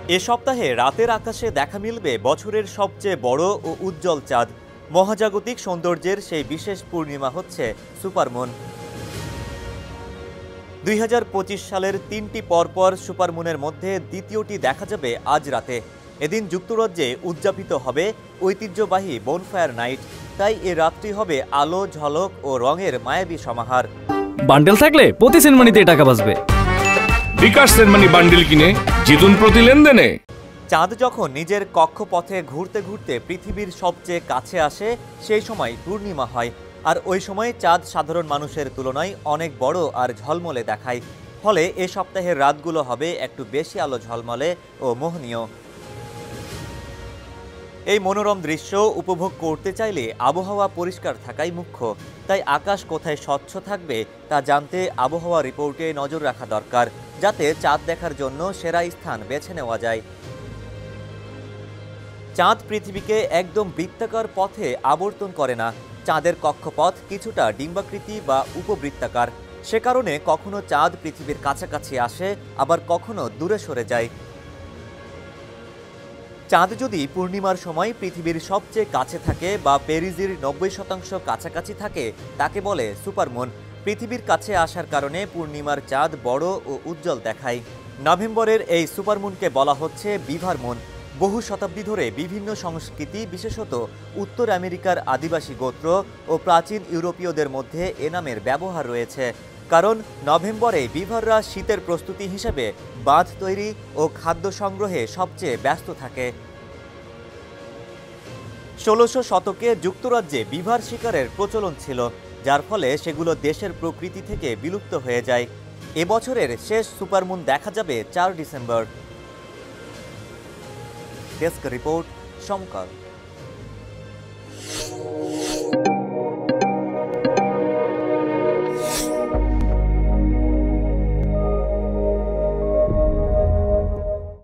এ সপ্তাহে রাতের আকাশে দেখা মিলবে বছরের সবচেয়ে বড় ও উজ্জ্বল চাঁদ। মহাজাগতিক সৌন্দর্যের সেই বিশেষ পূর্ণিমা হচ্ছে সুপারমুন। ২০২৫ সালের তিনটি পরপর সুপারমুনের মধ্যে দ্বিতীয়টি দেখা যাবে আজ রাতে। এদিন যুক্তরাজ্যে উদযাপিত হবে ঐতিহ্যবাহী বনফায়ার নাইট। তাই এ রাতটি হবে আলো, ঝলক ও রঙের মায়াবী সমাহার। বান্ডেল থাকলে প্রতি সেনমানিতে টাকা বাঁচবে। বিকাশ সেনমানি বান্ডেল কিনে জিতুন প্রতি লেনদেনে। চাঁদ যখন নিজের কক্ষপথে ঘুরতে ঘুরতে পৃথিবীর সবচেয়ে কাছে আসে, সেই সময় পূর্ণিমা হয়। আর ওই সময় চাঁদ সাধারণ মানুষের তুলনায় অনেক বড় আর ঝলমলে দেখায়। ফলে এ সপ্তাহের রাতগুলো হবে একটু বেশি আলো ঝলমলে ও মোহনীয়। এই মনোরম দৃশ্য উপভোগ করতে চাইলে আবহাওয়া পরিষ্কার থাকাই মুখ্য। তাই আকাশ কোথায় স্বচ্ছ থাকবে তা জানতে আবহাওয়া রিপোর্টে নজর রাখা দরকার, যাতে চাঁদ দেখার জন্য সেরা স্থান বেছে নেওয়া যায়। চাঁদ পৃথিবীকে একদম বৃত্তাকার পথে আবর্তন করে না। চাঁদের কক্ষপথ কিছুটা ডিম্বাকৃতি বা উপবৃত্তাকার। সে কারণে কখনো চাঁদ পৃথিবীর কাছাকাছি আসে, আবার কখনো দূরে সরে যায়। চাঁদ যদি পূর্ণিমার সময় পৃথিবীর সবচেয়ে কাছে থাকে বা পেরিজির ৯০% কাছাকাছি থাকে, তাকে বলে সুপারমুন। পৃথিবীর কাছে আসার কারণে পূর্ণিমার চাঁদ বড় ও উজ্জ্বল দেখায়। নভেম্বরের এই সুপারমুনকে বলা হচ্ছে বিভার মুন। বহু শতাব্দী ধরে বিভিন্ন সংস্কৃতি, বিশেষত উত্তর আমেরিকার আদিবাসী গোত্র ও প্রাচীন ইউরোপীয়দের মধ্যে এ নামের ব্যবহার রয়েছে। কারণ নভেম্বরে বিভাররা শীতের প্রস্তুতি হিসেবে বাঁধ তৈরি ও খাদ্য সংগ্রহে সবচেয়ে ব্যস্ত থাকে। ১৬০০ শতকে যুক্তরাজ্যে বিভার শিকারের প্রচলন ছিল, যার ফলে সেগুলো দেশের প্রকৃতি থেকে বিলুপ্ত হয়ে যায়। এবছরের শেষ সুপারমুন দেখা যাবে ৪ ডিসেম্বর। ডেস্ক রিপোর্ট, সমকাল।